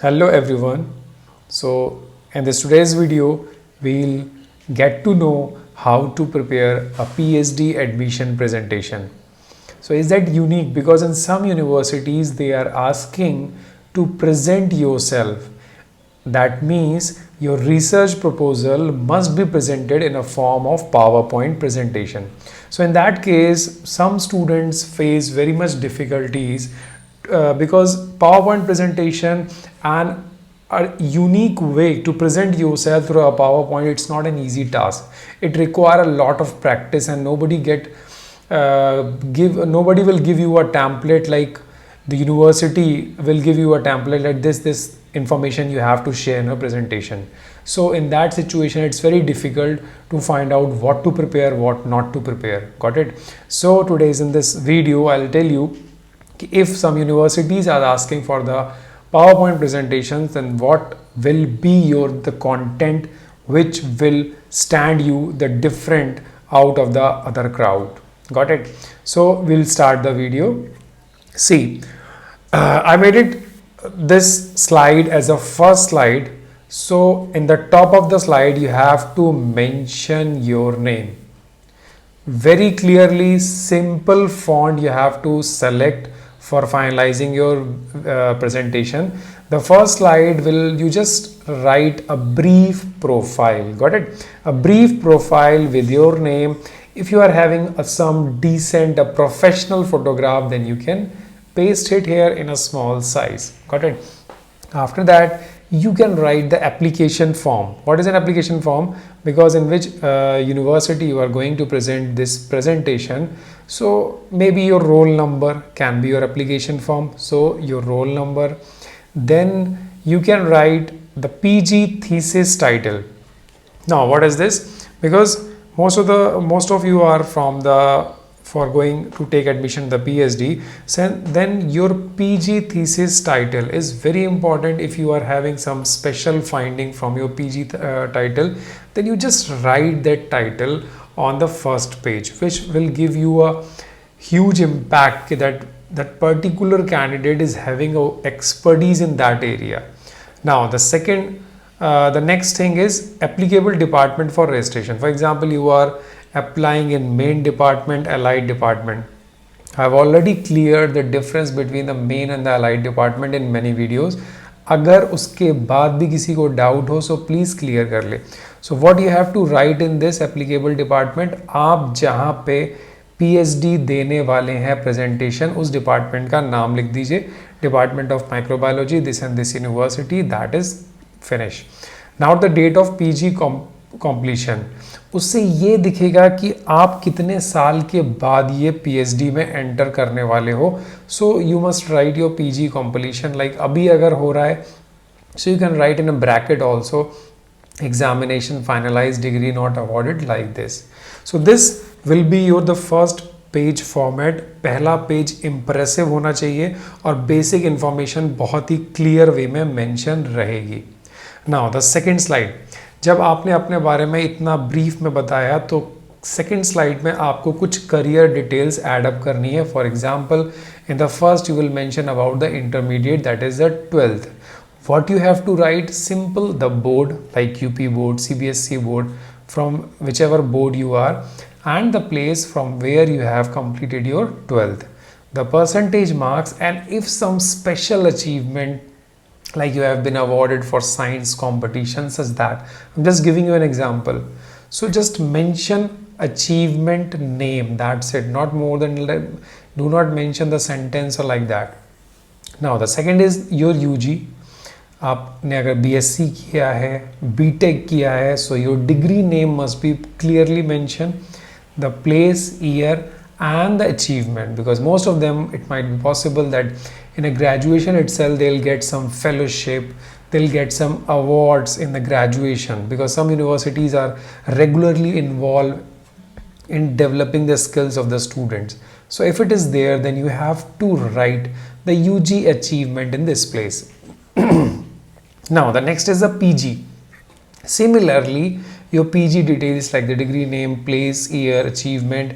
Hello everyone. So in this today's video, we'll get to know how to prepare a PhD admission presentation. So is that unique? Because in some universities, they are asking to present yourself. That means your research proposal must be presented in a form of PowerPoint presentation. So in that case, some students face very much difficulties because PowerPoint presentation and a unique way to present yourself through a PowerPoint, it's not an easy task. It requires a lot of practice, and nobody will give you a template like the university will give you a template like this information you have to share in a presentation. So in that situation, it's very difficult to find out what to prepare, what not to prepare. Got it? So today's in this video, I'll tell you if some universities are asking for the PowerPoint presentations, then what will be the content which will stand you the different out of the other crowd. Got it? So we'll start the video. See, I made it this slide as a first slide. So in the top of the slide, you have to mention your name. Very clearly, simple font you have to select for finalizing your presentation. The first slide you just write a brief profile. Got it? A brief profile with your name. If you are having some decent professional photograph, then you can paste it here in a small size. Got it? After that, you can write the application form. What is an application form? Because in which university you are going to present this presentation. So maybe your roll number can be your application form. So your roll number. Then you can write the PG thesis title. Now what is this? Because most of you are for going to take admission the PhD, so then your PG thesis title is very important. If you are having some special finding from your PG title, then you just write that title on the first page, which will give you a huge impact that particular candidate is having expertise in that area. Now the next thing is applicable department for registration. For example, you are applying in main department, allied department. I've already cleared the difference between the main and the allied department in many videos. अगर उसके बाद भी किसी को doubt हो, so please clear कर ले. So what you have to write in this applicable department, आप जहाँ पे PhD देने वाले हैं presentation, उस department का नाम लिख दीजिए. Department of Microbiology, this and this university, that is finish. Now the date of PG completion. उससे ये दिखेगा कि आप कितने साल के बाद ये PhD में एंटर करने वाले हो. So you must write your PG completion. Like अभी अगर हो रहा है, so you can write in a bracket also examination finalized, degree not awarded, like this. So this will be your the first page format. पहला page impressive होना चाहिए और basic information बहुत ही क्लियर वे में मेंशन रहेगी. Now the second slide. जब आपने अपने बारे में इतना ब्रीफ में बताया, तो सेकेंड स्लाइड में आपको कुछ करियर डिटेल्स ऐड अप करनी है. For example, in the first you will mention about the intermediate, that is the 12th. What you have to write? Simple, the board like UP board, CBSE board, from whichever board you are, and the place from where you have completed your 12th, the percentage marks, and if some special achievement like you have been awarded for science competitions as that. I'm just giving you an example. So just mention achievement name, that's it, not more than, do not mention the sentence or like that. Now the second is your UG. आपने अगर BSc किया है, BTech किया है, so your degree name must be clearly mentioned, the place, year, and the achievement, because most of them, it might be possible that in a graduation itself they'll get some fellowship, they'll get some awards in the graduation, because some universities are regularly involved in developing the skills of the students. So if it is there, then you have to write the UG achievement in this place. Now the next is the PG. Similarly, your PG details like the degree name, place, year, achievement,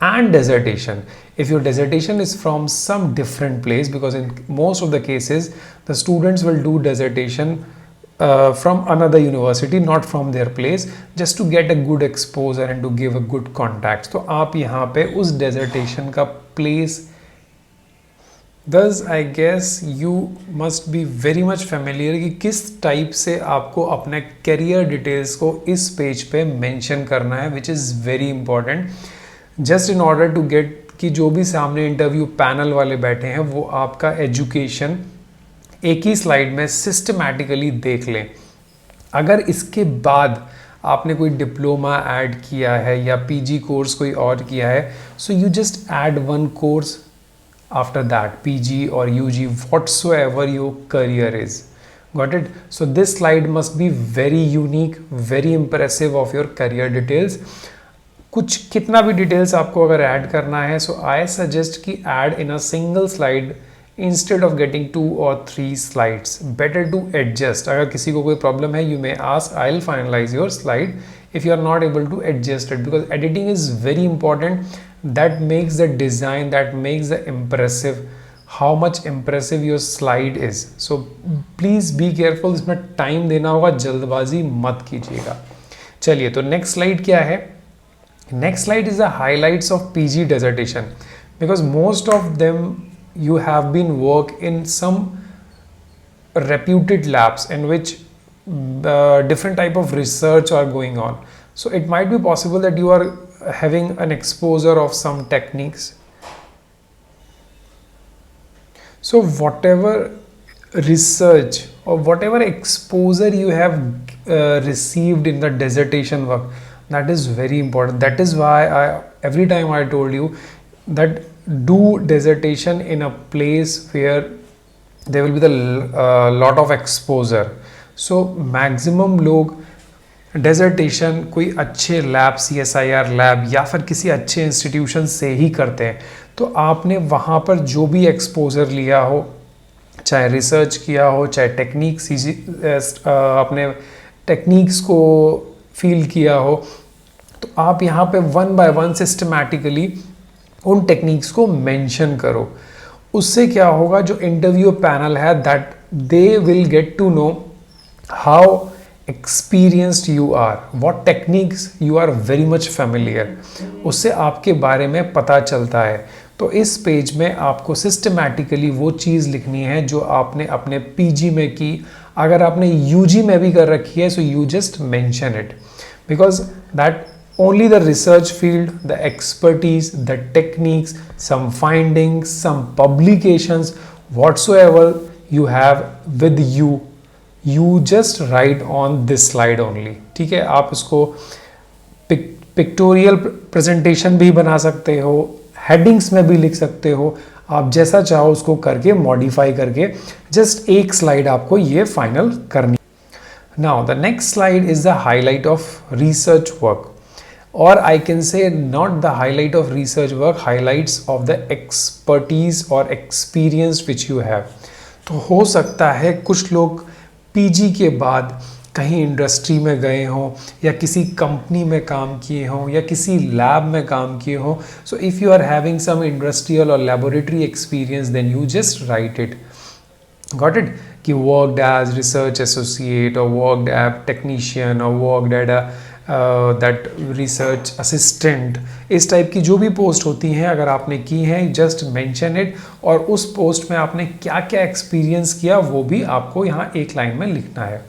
and dissertation. If your dissertation is from some different place, because in most of the cases the students will do dissertation from another university, not from their place, just to get a good exposure and to give a good contacts. तो आप यहाँ पे उस dissertation का place, thus I guess you must be very much familiar कि किस type से आपको अपने career details को इस पेज पे mention करना है, which is very important just in order to get कि जो भी सामने इंटरव्यू पैनल वाले बैठे हैं वो आपका एजुकेशन एक ही स्लाइड में सिस्टमैटिकली देख लें. अगर इसके बाद आपने कोई डिप्लोमा ऐड किया है या पीजी कोर्स कोई और किया है, so you just add one course after that, PG or UG, whatsoever your career is. Got it? So this slide must be very unique, very impressive of your career details. कुछ कितना भी details आपको अगर add करना है, so I suggest कि add in a single slide instead of getting 2 or 3 slides. Better to adjust. अगर किसी को कोई प्रॉब्लम है, you may ask, I will finalise your slide if you are not able to adjust it, because editing is very important. That makes the design, that makes the impressive, how much impressive your slide is. So please be careful. इसमें time देना होगा, जल्दबाजी मत कीजिएगा. चलिए, तो next slide क्या है? Next slide is the highlights of PG dissertation, because most of them you have been work in some reputed labs in which different type of research are going on. So it might be possible that you are having an exposure of some techniques. So whatever research or whatever exposure you have received in the dissertation work, that is very important. That is why every time I told you that do dissertation in a place where there will be the lot of exposure. So maximum लोग dissertation कोई अच्छे lab, CSIR lab या फिर किसी अच्छे institution से ही करते हैं. तो आपने वहाँ पर जो भी एक्सपोजर लिया हो, चाहे रिसर्च किया हो, चाहे टेक्निक्स अपने टेक्निक्स को फील किया हो, तो आप यहाँ पे वन बाय वन सिस्टमैटिकली उन टेक्निक्स को मेंशन करो. उससे क्या होगा, जो इंटरव्यू पैनल है, that they will get to know how experienced you are, what techniques you are very much familiar. उससे आपके बारे में पता चलता है. तो इस पेज में आपको सिस्टमैटिकली वो चीज़ लिखनी है जो आपने अपने पीजी में की. अगर आपने यूजी में भी कर रखी है, so you just mention it, because that only the research field, the expertise, the techniques, some findings, some publications, whatsoever you have with you, you just write on this slide only. ठीक है, आप उसको pictorial presentation भी बना सकते हो, headings में भी लिख सकते हो, आप जैसा चाहो उसको करके मॉडिफाई करके जस्ट एक स्लाइड आपको ये फाइनल करनी. Now the next slide is the highlight of research work, or I can say not the highlight of research work, highlights of the expertise or experience which you have. तो हो सकता है कुछ लोग PG के बाद कहीं इंडस्ट्री में गए हों या किसी कंपनी में काम किए हों या किसी लैब में काम किए हों. So if you are having some industrial और laboratory experience, then you just write it. Got it? कि वर्कड एज रिसर्च एसोसिएट और वर्कड एज टेक्नीशियन और worked at that research assistant, इस टाइप की जो भी पोस्ट होती हैं अगर आपने की हैं, जस्ट मेंशन इट. और उस पोस्ट में आपने क्या क्या एक्सपीरियंस किया वो भी आपको यहाँ एक लाइन में लिखना है.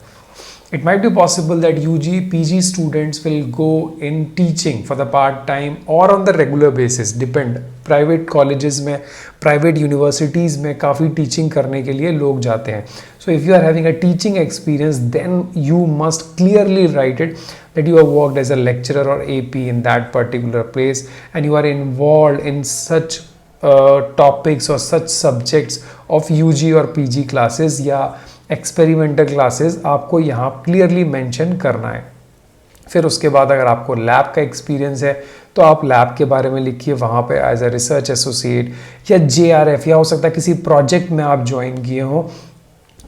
It might be possible that UG, PG students will go in teaching for the part time or on the regular basis, depend. Private colleges में, private universities में काफ़ी teaching करने के लिए लोग जाते हैं. So if you are having a teaching experience, then you must clearly write it that you have worked as a lecturer or AP in that particular place and you are involved in such topics or such subjects of UG or PG classes या experimental classes आपको यहाँ clearly mention करना है. फिर उसके बाद अगर आपको लैब का एक्सपीरियंस है तो आप लैब के बारे में लिखिए वहाँ पे एज अ रिसर्च एसोसिएट या JRF, या हो सकता है किसी प्रोजेक्ट में आप ज्वाइन किए हो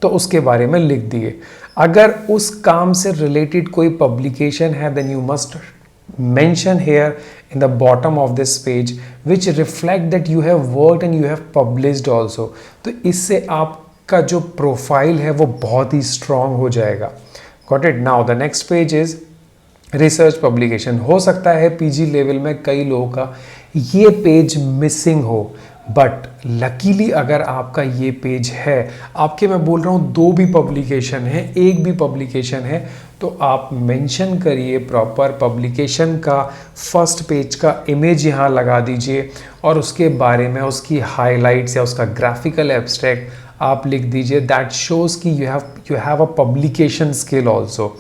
तो उसके बारे में लिख दिए. अगर उस काम से रिलेटेड कोई पब्लिकेशन है, then you must mention here in the bottom of this page which reflect that you have worked and you have published also. तो इससे आपका जो प्रोफाइल है वो बहुत ही स्ट्रांग हो जाएगा. Got it? Now the next page is research publication. हो सकता है पीजी लेवल में कई लोगों का ये पेज मिसिंग हो, बट लकीली अगर आपका ये पेज है, आपके मैं बोल रहा हूँ 2 भी पब्लिकेशन है, 1 भी पब्लिकेशन है, तो आप मेंशन करिए प्रॉपर पब्लिकेशन का फर्स्ट पेज का इमेज यहाँ लगा दीजिए और उसके बारे में उसकी हाइलाइट्स या उसका ग्राफिकल एब्स्ट्रैक्ट आप लिख दीजिए. दैट शोज़ कि you have a publication skill also.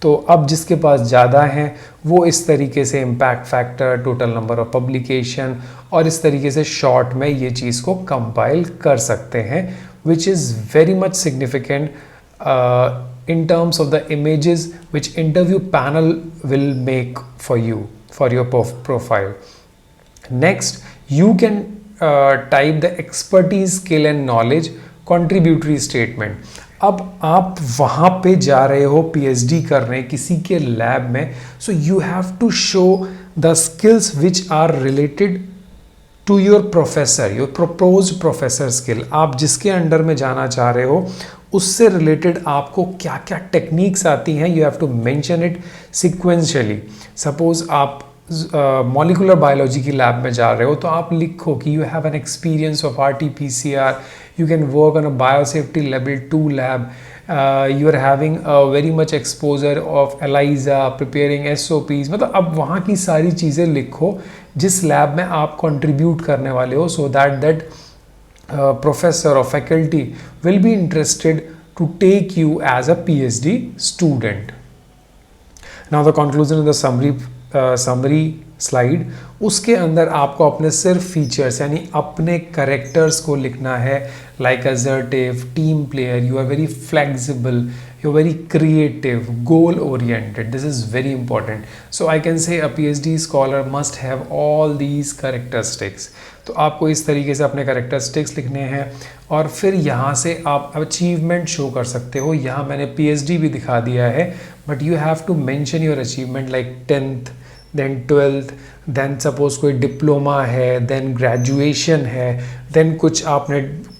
तो अब जिसके पास ज़्यादा हैं वो इस तरीके से impact factor, total number of publication और इस तरीके से शॉर्ट में ये चीज़ को कंपाइल कर सकते हैं, which is very much significant in terms of the images which interview panel will make for you for your profile. Next, you can type the expertise, skill and knowledge contributory statement. अब आप वहाँ पे जा रहे हो PhD करने किसी के लैब में, so you have to show the skills which are related to your professor, your proposed professor skill. आप जिसके अंडर में जाना चाह रहे हो उससे रिलेटेड आपको क्या क्या टेक्निक्स आती हैं, you have to mention it sequentially. Suppose आप मॉलिकुलर बायोलॉजी की लैब में जा रहे हो तो आप लिखो कि you have an experience of RT-PCR, you can work on a biosafety level 2 lab, you are having a very much exposure of ELISA, preparing SOPs. मतलब अब वहाँ की सारी चीज़ें लिखो जिस लैब में आप कंट्रीब्यूट करने वाले हो, so that professor or faculty will be interested to take you as a PhD student. Now the conclusion of the summary slide, उसके अंदर आपको अपने सिर्फ फीचर्स यानी अपने करेक्टर्स को लिखना है, like assertive, team player, you are very flexible, you're very creative, goal oriented. This is very important. So I can say a PhD scholar must have all these characteristics. तो आपको इस तरीके से अपने characteristics लिखने हैं और फिर यहाँ से आप अचीवमेंट शो कर सकते हो. यहाँ मैंने PhD भी दिखा दिया है, but you have to mention your achievement like 10th, then 12th, then suppose कोई डिप्लोमा है, then ग्रेजुएशन है, then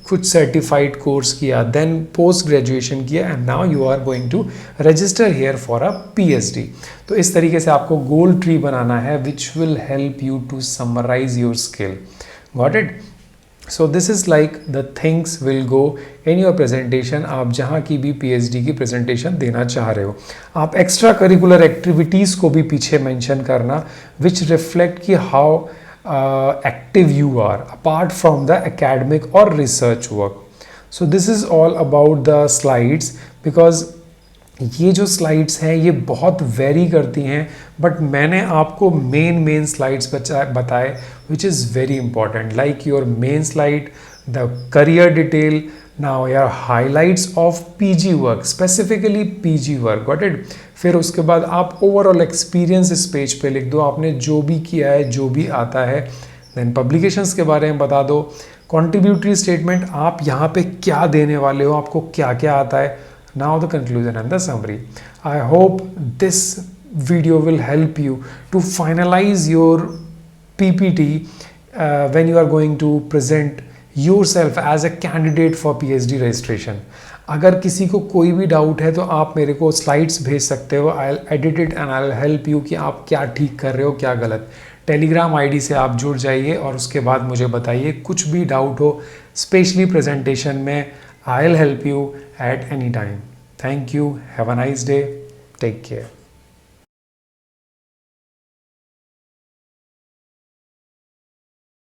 कुछ सर्टिफाइड कोर्स किया, देन पोस्ट ग्रेजुएशन किया, and now you are going to register here for a PhD. तो इस तरीके से आपको गोल ट्री बनाना है which will help you to summarise your skill. Got it? So this is like the things will go in your presentation. आप जहाँ की भी PhD की प्रेजेंटेशन देना चाह रहे हो, आप एक्स्ट्रा करिकुलर एक्टिविटीज़ को भी पीछे मेंशन करना विच रिफ्लेक्ट कि how active you are apart from the academic or research work. So this is all about the slides, because ये जो स्लाइड्स हैं ये बहुत वेरी करती हैं, बट मैंने आपको मेन स्लाइड्स बताए which is very important, like your main slide, the career detail, now your highlights of PG work, specifically PG work. Got it? फिर उसके बाद आप ओवरऑल एक्सपीरियंस इस पेज पे लिख दो, आपने जो भी किया है, जो भी आता है. देन पब्लिकेशंस के बारे में बता दो. कंट्रीब्यूटरी स्टेटमेंट, आप यहाँ पे क्या देने वाले हो, आपको क्या क्या आता है. Now the conclusion and the summary. I hope this video will help you to finalise your PPT when you are going to present yourself as a candidate for PhD registration. अगर किसी को कोई भी डाउट है तो आप मेरे को स्लाइड्स भेज सकते हो. I will edit it and I will help you कि आप क्या ठीक कर रहे हो, क्या गलत. टेलीग्राम ID से आप जुड़ जाइए और उसके बाद मुझे बताइए कुछ भी डाउट हो, स्पेशली प्रेजेंटेशन में. I will help you at any time. Thank you. Have a nice day. Take care.